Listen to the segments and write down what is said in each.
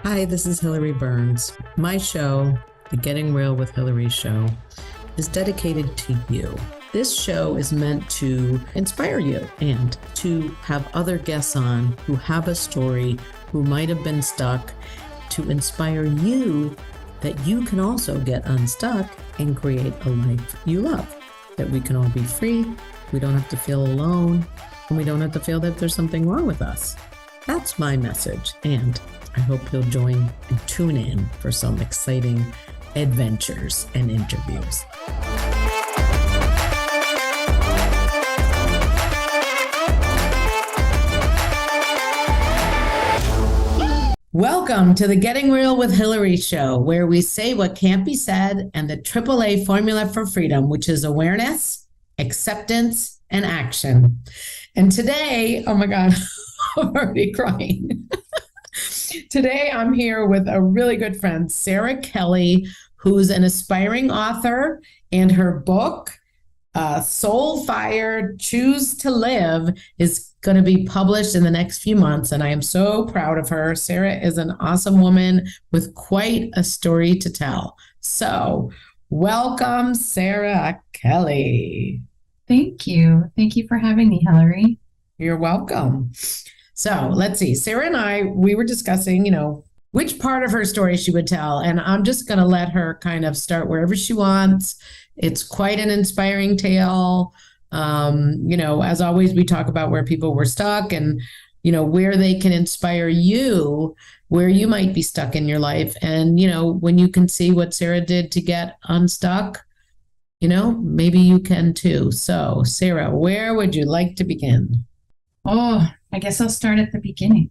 Hi, this is Hillary Burns. My show, The Getting Real with Hillary Show, is dedicated to you. This show is meant to inspire you and to have other guests on who have a story, who might have been stuck, to inspire you that you can also get unstuck and create a life you love. That we can all be free, we don't have to feel alone, and we don't have to feel that there's something wrong with us. That's my message, and I hope you'll join and tune in for some exciting adventures and interviews. Welcome to the Getting Real with Hillary show, where we say what can't be said and the AAA formula for freedom, which is awareness, acceptance, and action. And today, oh my God, I'm already crying. Today, I'm here with a really good friend, Sarah Kelly, who's an aspiring author, and her book, Soul Fire, Choose to Live, is going to be published in the next few months, and I am so proud of her. Sarah is an awesome woman with quite a story to tell. So, welcome, Sarah Kelly. Thank you. Thank you for having me, Hillary. You're welcome. So let's see. Sarah and we were discussing, which part of her story she would tell. And I'm just going to let her kind of start wherever she wants. It's quite an inspiring tale. As always, we talk about where people were stuck and, where they can inspire you, where you might be stuck in your life. And, when you can see what Sarah did to get unstuck, maybe you can too. So, Sarah, where would you like to begin? Oh, I guess I'll start at the beginning.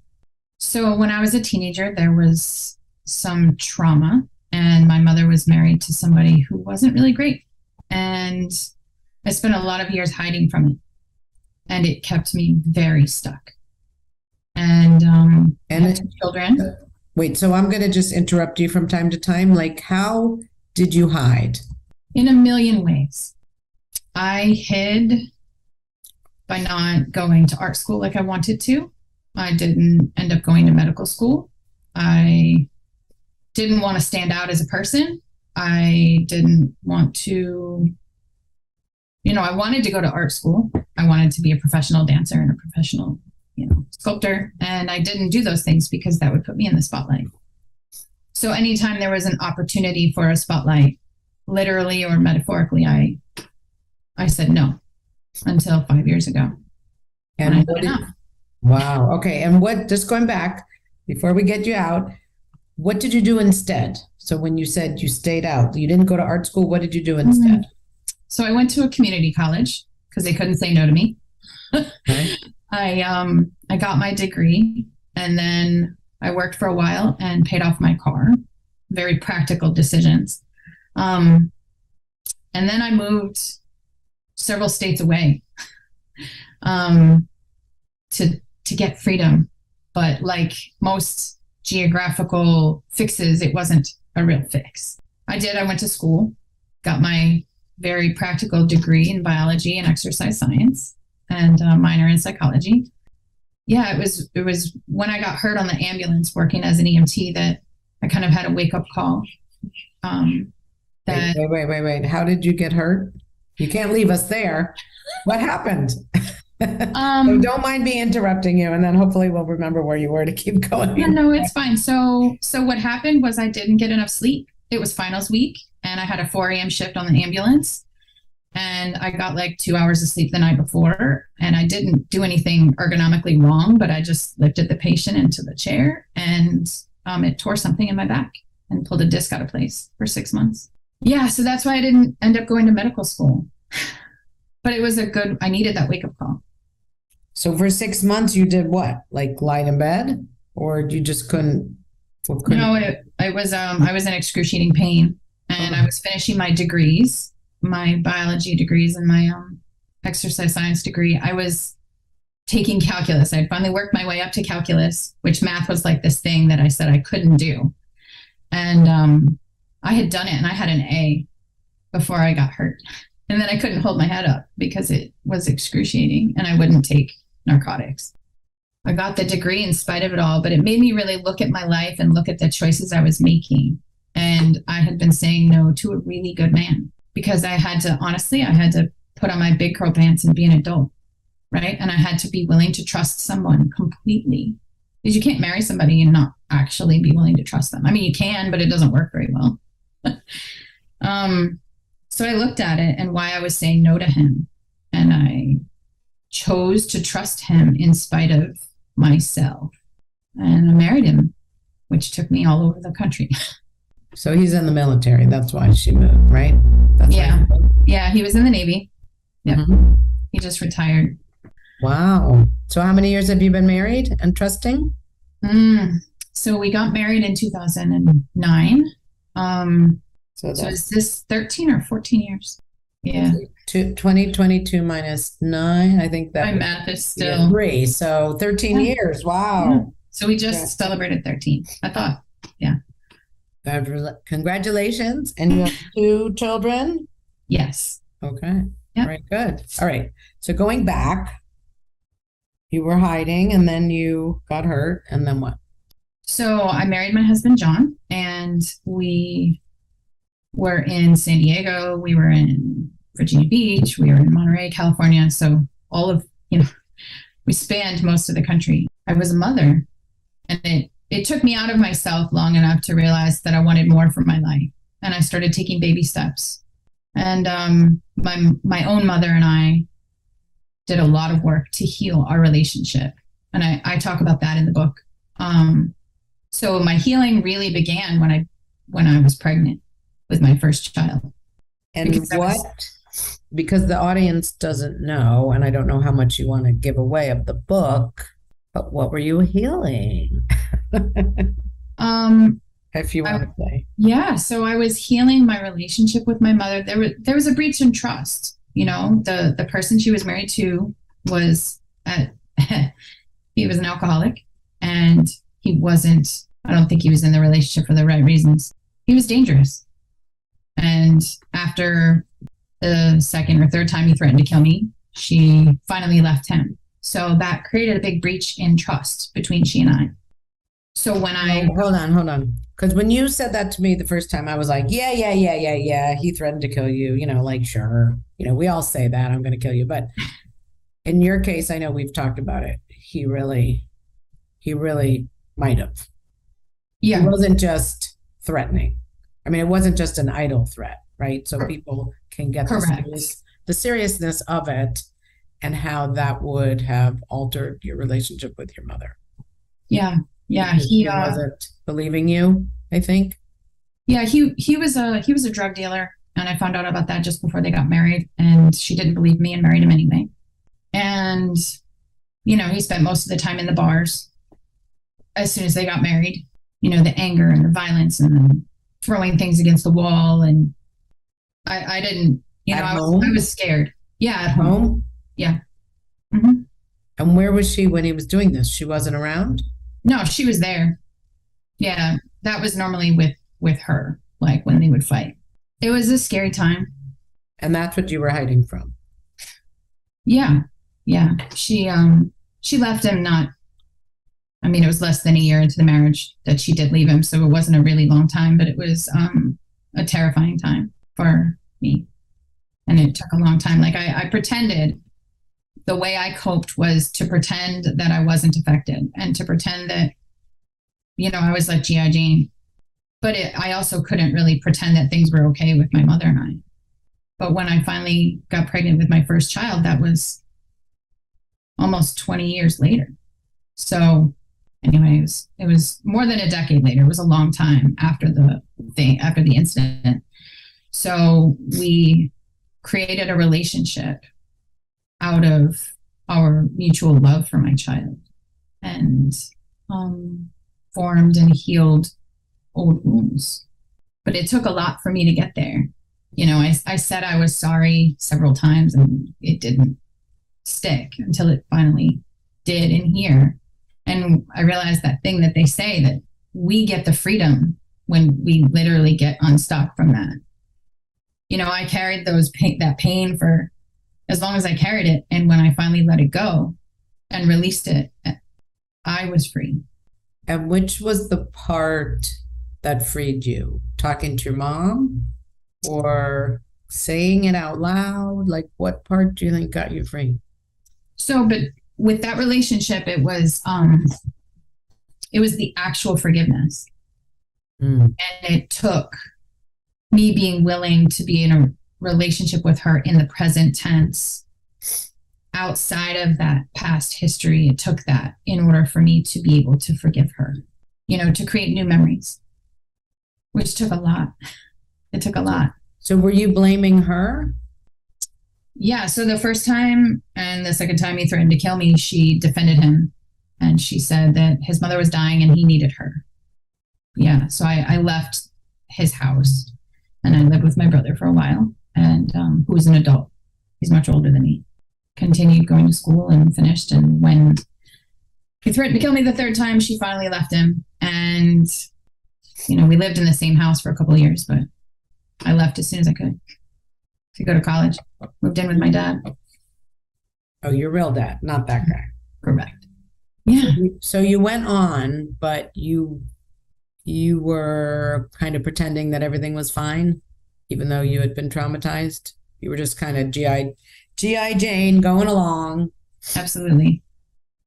So when I was a teenager, there was some trauma, and my mother was married to somebody who wasn't really great. And I spent a lot of years hiding from it, and it kept me very stuck. And I had two children. Wait, so I'm going to just interrupt you from time to time. Like, how did you hide? In a million ways. I hid by not going to art school like I wanted to. I didn't end up going to medical school. I didn't want to stand out as a person. I didn't want to, I wanted to go to art school. I wanted to be a professional dancer and a professional, sculptor. And I didn't do those things because that would put me in the spotlight. So anytime there was an opportunity for a spotlight, literally or metaphorically, I said no. Until 5 years ago. And wow. Okay. And just going back before we get you out, what did you do instead? So when you said you stayed out, you didn't go to art school, what did you do instead? So I went to a community college because they couldn't say no to me. Okay. I got my degree, and then I worked for a while and paid off my car. Very practical decisions. And then I moved several states away to get freedom. But like most geographical fixes, it wasn't a real fix. I went to school, got my very practical degree in biology and exercise science, and a minor in psychology. Yeah, it was when I got hurt on the ambulance working as an EMT that I kind of had a wake-up call. Wait. How did you get hurt? You can't leave us there. What happened? So don't mind me interrupting you, and then hopefully we'll remember where you were to keep going. No, it's fine. So what happened was I didn't get enough sleep. It was finals week, and I had a 4 a.m. shift on the ambulance, and I got like 2 hours of sleep the night before, and I didn't do anything ergonomically wrong, but I just lifted the patient into the chair, and it tore something in my back and pulled a disc out of place for 6 months. Yeah, so that's why I didn't end up going to medical school. But it was I needed that wake-up call. So for 6 months, you did what? Like lied in bed? Or you just couldn't? No, I was in excruciating pain. And I was finishing my degrees, my biology degrees and my exercise science degree. I was taking calculus. I'd finally worked my way up to calculus, which math was like this thing that I said I couldn't do. And I had done it, and I had an A before I got hurt. And then I couldn't hold my head up because it was excruciating, and I wouldn't take narcotics. I got the degree in spite of it all, but it made me really look at my life and look at the choices I was making. And I had been saying no to a really good man because I had to put on my big girl pants and be an adult, right? And I had to be willing to trust someone completely, because you can't marry somebody and not actually be willing to trust them. I mean, you can, but it doesn't work very well. So I looked at it and why I was saying no to him, and I chose to trust him in spite of myself. And I married him, which took me all over the country. So he's in the military. That's why she moved, right? That's Yeah. Yeah, he was in the Navy. Yep. Mm-hmm. He just retired. Wow. So how many years have you been married and trusting? So we got married in 2009. So is this 13 or 14 years? Yeah. 2022 minus 9. I think that my math is still 3. So 13 years. Wow. Yeah. So we just celebrated 13. I thought, yeah. Congratulations. And you have 2 children? Yes. Okay. Yep. Very good. All right. So going back, you were hiding and then you got hurt. And then what? So I married my husband, John, and we were in San Diego. We were in Virginia Beach. We were in Monterey, California. So all of, we spanned most of the country. I was a mother, and it took me out of myself long enough to realize that I wanted more for my life. And I started taking baby steps. And my own mother and I did a lot of work to heal our relationship. And I talk about that in the book. So my healing really began when I was pregnant with my first child. And because the audience doesn't know, and I don't know how much you want to give away of the book, but what were you healing? If you want to say. Yeah. So I was healing my relationship with my mother. There was a breach in trust. The person she was married to was he was an alcoholic, and I don't think he was in the relationship for the right reasons. He was dangerous. And after the second or third time he threatened to kill me, she finally left him. So that created a big breach in trust between she and I. So when hold on. Because when you said that to me the first time, I was like, yeah. He threatened to kill you, like, sure. We all say that, I'm going to kill you. But in your case, I know we've talked about it. He really might have. Yeah. It wasn't just threatening. I mean, it wasn't just an idle threat, right? So people can get the seriousness of it and how that would have altered your relationship with your mother. Yeah. Yeah. He wasn't believing you, I think. Yeah. He was a drug dealer, and I found out about that just before they got married, and she didn't believe me and married him anyway. And, he spent most of the time in the bars as soon as they got married. The anger and the violence and the throwing things against the wall. And I didn't, I was scared. Yeah. At home. Yeah. Mm-hmm. And where was she when he was doing this? She wasn't around? No, she was there. Yeah. That was normally with her, like when they would fight. It was a scary time. And that's what you were hiding from? Yeah. Yeah. She left him it was less than a year into the marriage that she did leave him. So it wasn't a really long time, but it was a terrifying time for me. And it took a long time. Like I pretended, the way I coped was to pretend that I wasn't affected and to pretend that, I was like G.I. Jane. But I also couldn't really pretend that things were okay with my mother and I. But when I finally got pregnant with my first child, that was almost 20 years later. So anyways, it was more than a decade later. It was a long time after the incident. So we created a relationship out of our mutual love for my child, and formed and healed old wounds. But it took a lot for me to get there. I said I was sorry several times, and it didn't stick until it finally did in here. And I realized that thing that they say, that we get the freedom when we literally get unstuck from that. I carried that pain for as long as I carried it. And when I finally let it go and released it, I was free. And which was the part that freed you? Talking to your mom or saying it out loud? Like, what part do you think got you free? So, but with that relationship, it was the actual forgiveness. Mm. And it took me being willing to be in a relationship with her in the present tense outside of that past history. It took that in order for me to be able to forgive her, to create new memories, which took a lot. It took a lot. So were you blaming her? Yeah. So the first time and the second time he threatened to kill me, she defended him. And she said that his mother was dying and he needed her. Yeah. So I left his house and I lived with my brother for a while, and who was an adult. He's much older than me. Continued going to school and finished. And when he threatened to kill me the third time, she finally left him. And, we lived in the same house for a couple of years, but I left as soon as I could to go to college. Moved in with my dad. Oh, your real dad, not that guy. Correct. Yeah. So you went on, but you were kind of pretending that everything was fine, even though you had been traumatized. You were just kind of GI Jane going along. Absolutely.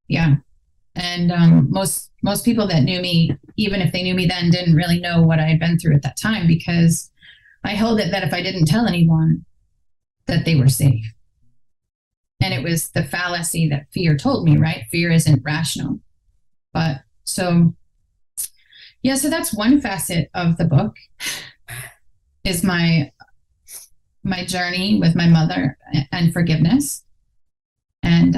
Yeah. And most people that knew me, even if they knew me then, didn't really know what I had been through at that time, because I held it that if I didn't tell anyone, that they were safe. And it was the fallacy that fear told me, right? Fear isn't rational. But so that's one facet of the book, is my journey with my mother and forgiveness. And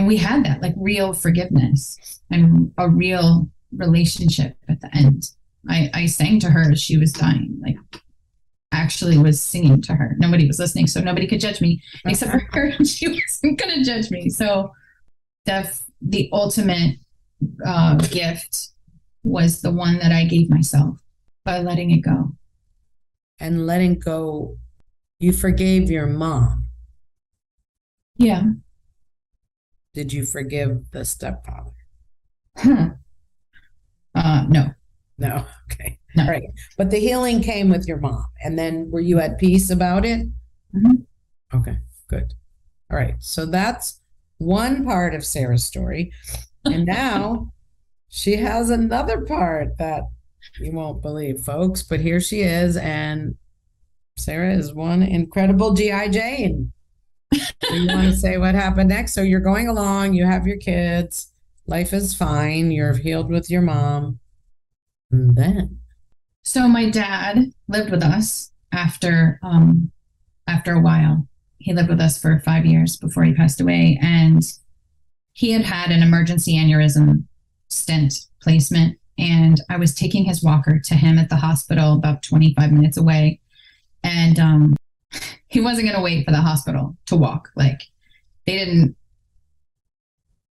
we had that, like, real forgiveness and a real relationship at the end. I sang to her as she was dying, like, actually was singing to her. Nobody was listening, so nobody could judge me except for her. She wasn't going to judge me. So the ultimate gift was the one that I gave myself by letting it go. And letting go, you forgave your mom. Yeah. Did you forgive the stepfather? No. No. Okay. No. All right. But the healing came with your mom. And then were you at peace about it? Mm-hmm. Okay, good. All right. So that's one part of Sarah's story. And now she has another part that you won't believe, folks. But here she is. And Sarah is one incredible GI Jane. So you want to say what happened next? So you're going along, you have your kids, life is fine, you're healed with your mom. And then? So my dad lived with us after a while. He lived with us for 5 years before he passed away. And he had an emergency aneurysm stent placement. And I was taking his walker to him at the hospital about 25 minutes away. And he wasn't going to wait for the hospital to walk. Like, they didn't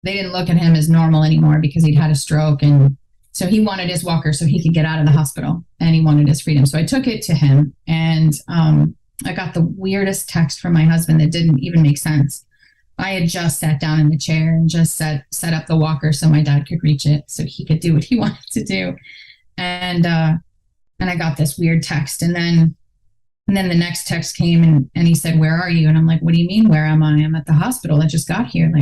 look at him as normal anymore because he'd had a stroke. And so he wanted his walker so he could get out of the hospital, and he wanted his freedom. So I took it to him, and I got the weirdest text from my husband that didn't even make sense. I had just sat down in the chair and just set up the walker so my dad could reach it so he could do what he wanted to do. And I got this weird text. And then the next text came, and he said, "Where are you?" And I'm like, "What do you mean, where am I? I'm at the hospital. I just got here."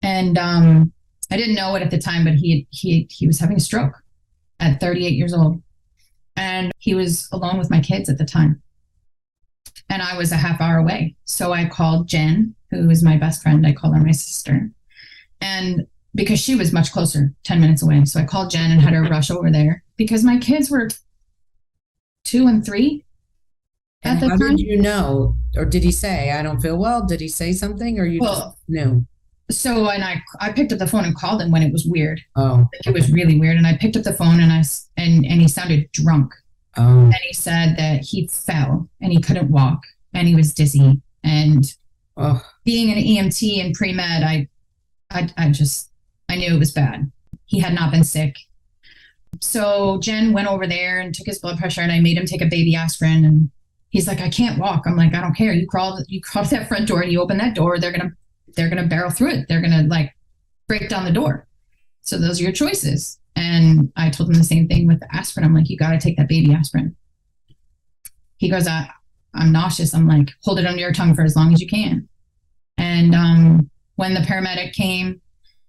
And I didn't know it at the time, but he was having a stroke at 38 years old. And he was alone with my kids at the time. And I was a half hour away. So I called Jen, who is my best friend. I call her my sister. And because she was much closer, 10 minutes away. So I called Jen and had her rush over there because my kids were 2 and 3 at the time. How did you know? Or did he say, "I don't feel well"? Did he say something, or you just knew? So, and I picked up the phone and called him when it was weird. Oh, it was really weird. And I picked up the phone and he sounded drunk. Oh. And he said that he fell and he couldn't walk and he was dizzy. And being an EMT in pre-med, I knew it was bad. He had not been sick. So Jen went over there and took his blood pressure, and I made him take a baby aspirin. And he's like, "I can't walk." I'm like, "I don't care. You crawl to that front door and you open that door. They're gonna barrel through it. They're gonna break down the door. So those are your choices. And I told him the same thing with the aspirin. I'm like, you got to take that baby aspirin. He goes, I'm nauseous. I'm like, hold it under your tongue for as long as you can. And when the paramedic came,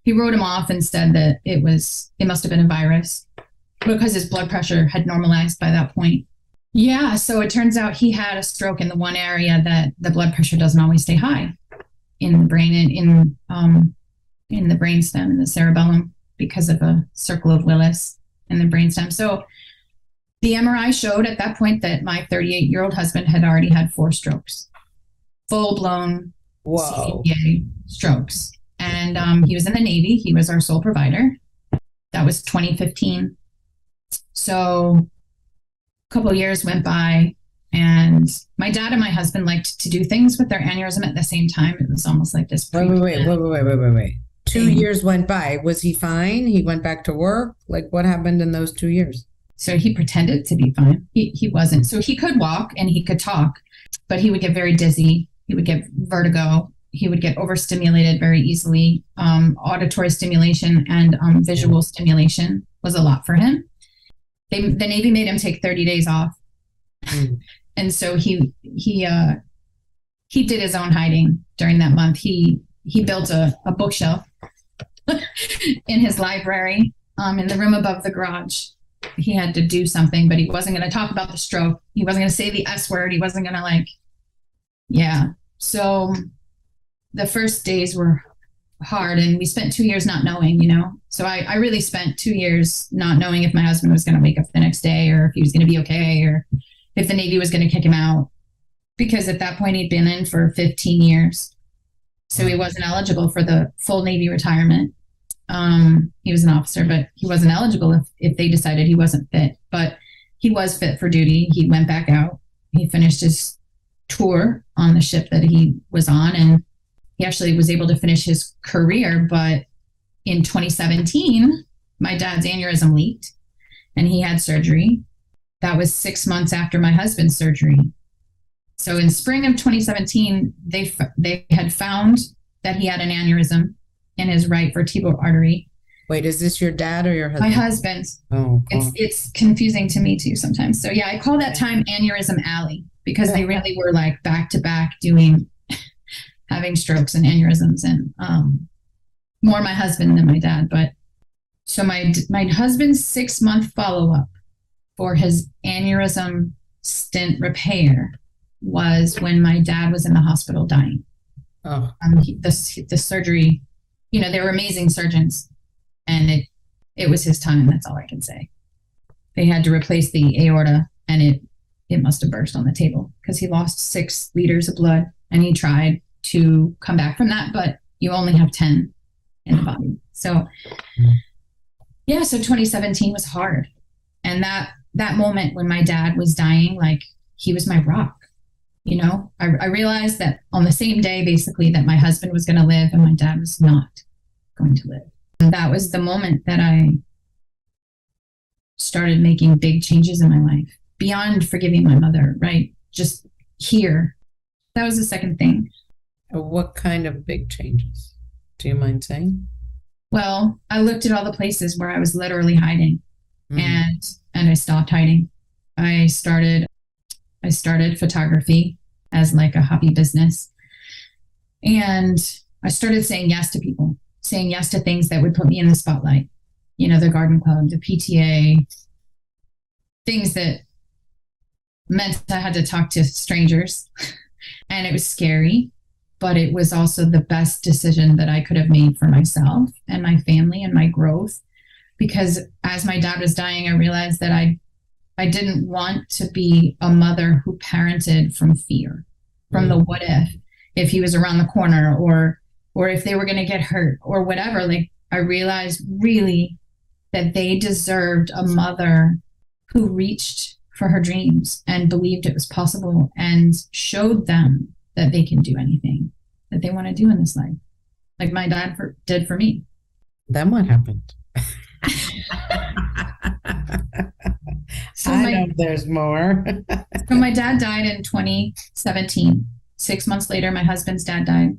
he wrote him off and said that it must have been a virus because his blood pressure had normalized by that point. Yeah, so it turns out he had a stroke in the one area that the blood pressure doesn't always stay high in the brain, in the brainstem, in the cerebellum, because of a circle of Willis in the brainstem. So the MRI showed at that point that my 38-year-old husband had already had 4 strokes, full-blown CCPA strokes. And he was in the Navy. He was our sole provider. That was 2015. So a couple of years went by, and my dad and my husband liked to do things with their aneurysm at the same time. It was almost like this. Wait. 2 years went by. Was he fine? He went back to work? Like, what happened in those 2 years? So he pretended to be fine. He wasn't. So he could walk and he could talk, but he would get very dizzy. He would get vertigo. He would get overstimulated very easily. Auditory stimulation and visual stimulation was a lot for him. The Navy made him take 30 days off. And so he did his own hiding during that month. He built a bookshelf in his library in the room above the garage. He had to do something, but he wasn't going to talk about the stroke. He wasn't going to say the S word. He wasn't going to So the first days were hard, and we spent 2 years not knowing, So I really spent 2 years not knowing if my husband was going to wake up the next day, or if he was going to be okay, or if the Navy was going to kick him out. Because at that point he'd been in for 15 years. So he wasn't eligible for the full Navy retirement. He was an officer, but he wasn't eligible if they decided he wasn't fit. But he was fit for duty. He went back out. He finished his tour on the ship that he was on, and he actually was able to finish his career. But in 2017, my dad's aneurysm leaked, and he had surgery. That was 6 months after my husband's surgery. So in spring of 2017, they had found that he had an aneurysm in his right vertebral artery. Wait, is this your dad or your husband? My husband. Oh, it's confusing to me too sometimes. So yeah, I call that time Aneurysm Alley, because they really were like back to back having strokes and aneurysms, and more my husband than my dad. But so my husband's 6-month follow-up for his aneurysm stent repair was when my dad was in the hospital dying. Oh. The surgery, they were amazing surgeons, and it was his time. That's all I can say. They had to replace the aorta, and it must have burst on the table because he lost 6 liters of blood, and he tried to come back from that, but you only have 10 in the body. So yeah, so 2017 was hard. And that moment when my dad was dying, like, he was my rock. I realized that on the same day, basically, that my husband was going to live and my dad was not going to live. And that was the moment that I started making big changes in my life, beyond forgiving my mother, right? Just here. That was the second thing. What kind of big changes? Do you mind saying? Well, I looked at all the places where I was literally hiding, and I stopped hiding. I started photography as like a hobby business. And I started saying yes to people, saying yes to things that would put me in the spotlight. The garden club, the PTA, things that meant I had to talk to strangers. And it was scary, but it was also the best decision that I could have made for myself and my family and my growth. Because as my dad was dying, I realized that I didn't want to be a mother who parented from fear, from the what if he was around the corner, or if they were going to get hurt or whatever. Like, I realized really that they deserved a mother who reached for her dreams and believed it was possible and showed them that they can do anything that they want to do in this life, like my dad did for me. Then what happened? I know there's more. So my dad died in 2017. 6 months later, my husband's dad died.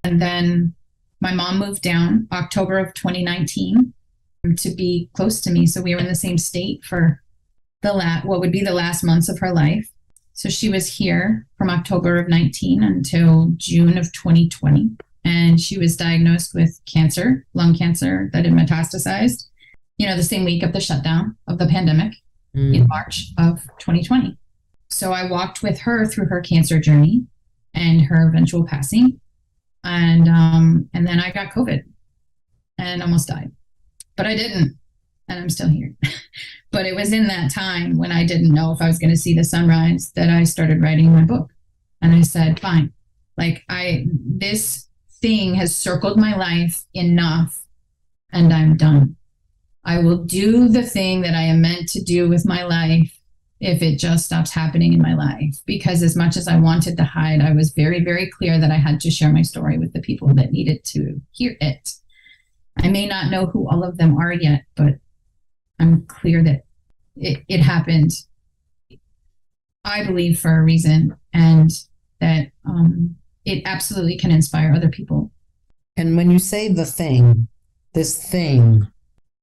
And then My mom moved down October of 2019 to be close to me. So we were in the same state for what would be the last months of her life. So she was here from October of 19 until June of 2020. And she was diagnosed with cancer, lung cancer that had metastasized, the same week of the shutdown of the pandemic in March of 2020. So I walked with her through her cancer journey and her eventual passing. And then I got COVID and almost died, but I didn't, and I'm still here. But it was in that time when I didn't know if I was going to see the sunrise that I started writing my book. And I said, fine, this thing has circled my life enough and I'm done. I will do the thing that I am meant to do with my life if it just stops happening in my life. Because as much as I wanted to hide, I was very, very clear that I had to share my story with the people that needed to hear it. I may not know who all of them are yet, but I'm clear that it happened, I believe, for a reason, and that it absolutely can inspire other people. And when you say this thing,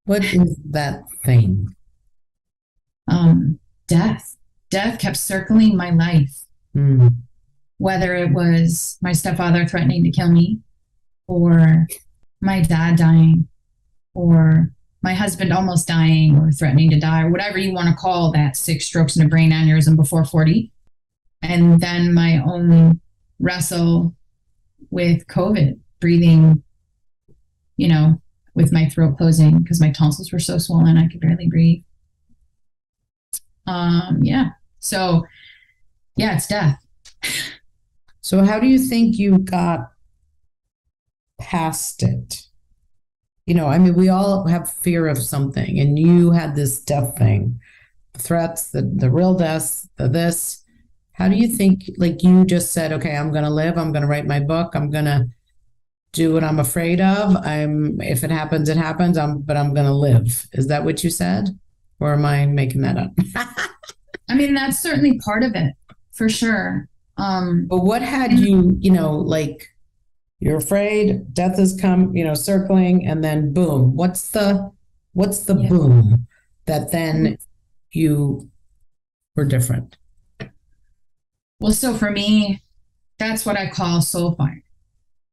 what is that thing? Death. Death kept circling my life. Whether it was my stepfather threatening to kill me, or my dad dying, or my husband almost dying or threatening to die, or whatever you want to call that 6 strokes and a brain aneurysm before 40. And then my own wrestle with COVID, breathing, with my throat closing because my tonsils were so swollen I could barely breathe. So it's death. So how do you think you got past it? We all have fear of something, and you had this death thing, threats, the real deaths, this. How do you think, you just said, okay, I'm going to live, I'm going to write my book, I'm going to do what I'm afraid of. If it happens, it happens, but I'm going to live. Is that what you said? Or am I making that up? That's certainly part of it, for sure. But what had you, you're afraid, death has come, circling, and then boom. What's the boom that then you were different? Well, so for me, that's what I call soul fire.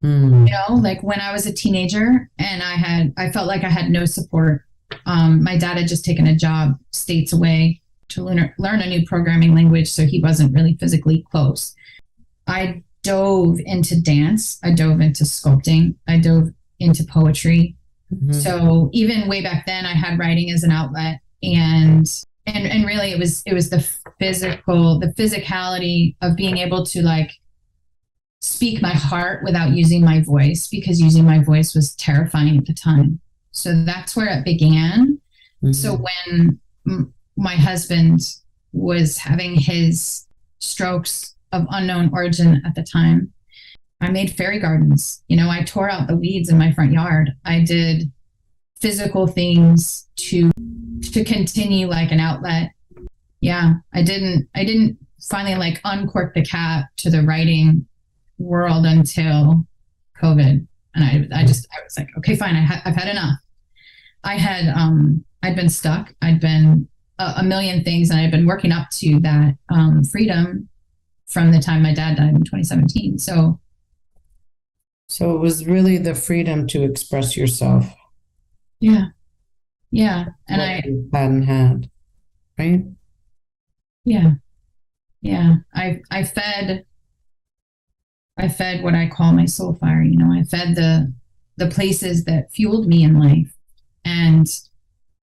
When I was a teenager and I felt like I had no support. My dad had just taken a job states away to learn a new programming language, so he wasn't really physically close. I dove into dance. I dove into sculpting. I dove into poetry. So even way back then, I had writing as an outlet, and really it was the physicality of being able to speak my heart without using my voice, because using my voice was terrifying at the time. So that's where it began. So when my husband was having his strokes of unknown origin at the time, I made fairy gardens. I tore out the weeds in my front yard. I did physical things to continue like an outlet. Yeah, I didn't finally uncork the cap to the writing world until COVID. And I was like, okay, fine. I've had enough. I'd been stuck. I'd been a million things, and I'd been working up to that freedom from the time my dad died in 2017. So it was really the freedom to express yourself. Yeah. And I hadn't had, right? Yeah. I fed what I call my soul fire. I fed the places that fueled me in life. And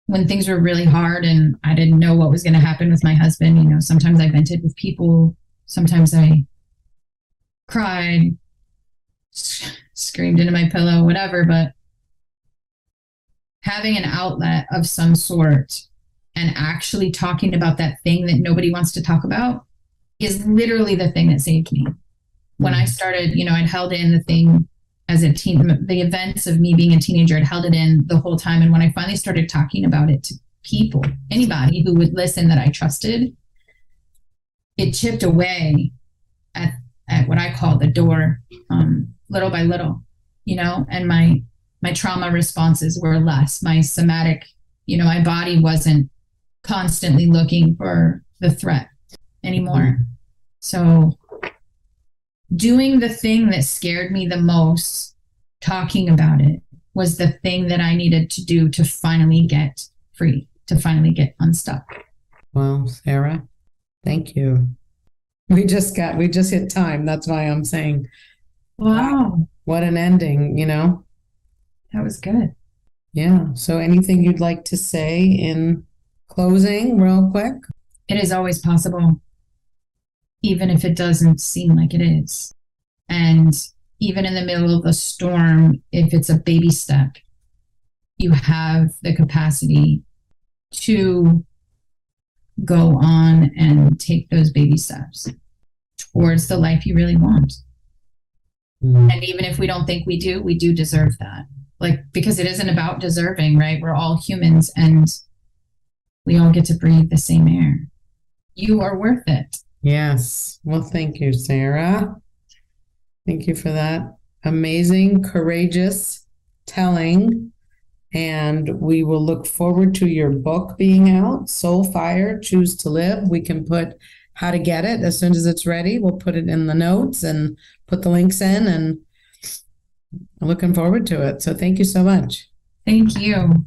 when things were really hard and I didn't know what was going to happen with my husband, sometimes I vented with people. Sometimes I cried, screamed into my pillow, whatever. But having an outlet of some sort and actually talking about that thing that nobody wants to talk about is literally the thing that saved me. When I started, I'd held in the thing as a teen, the events of me being a teenager, I'd held it in the whole time. And when I finally started talking about it to people, anybody who would listen that I trusted, it chipped away at what I call the door, little by little. and my trauma responses were less. My somatic, my body wasn't constantly looking for the threat anymore. So doing the thing that scared me the most, talking about it, was the thing that I needed to do to finally get free, to finally get unstuck. Well, Sarah, thank you. We just hit time. That's why I'm saying, wow, what an ending, that was good. Yeah. So anything you'd like to say in closing real quick? It is always possible, even if it doesn't seem like it is. And even in the middle of a storm, if it's a baby step, you have the capacity to go on and take those baby steps towards the life you really want. And even if we don't think we do deserve that. Because it isn't about deserving, right? We're all humans and we all get to breathe the same air. You are worth it. Yes. Well, thank you, Sarah. Thank you for that amazing, courageous telling. And we will look forward to your book being out, Soul Fire, Choose to Live. We can put how to get it as soon as it's ready. We'll put it in the notes and put the links in, and I'm looking forward to it. So thank you so much. Thank you.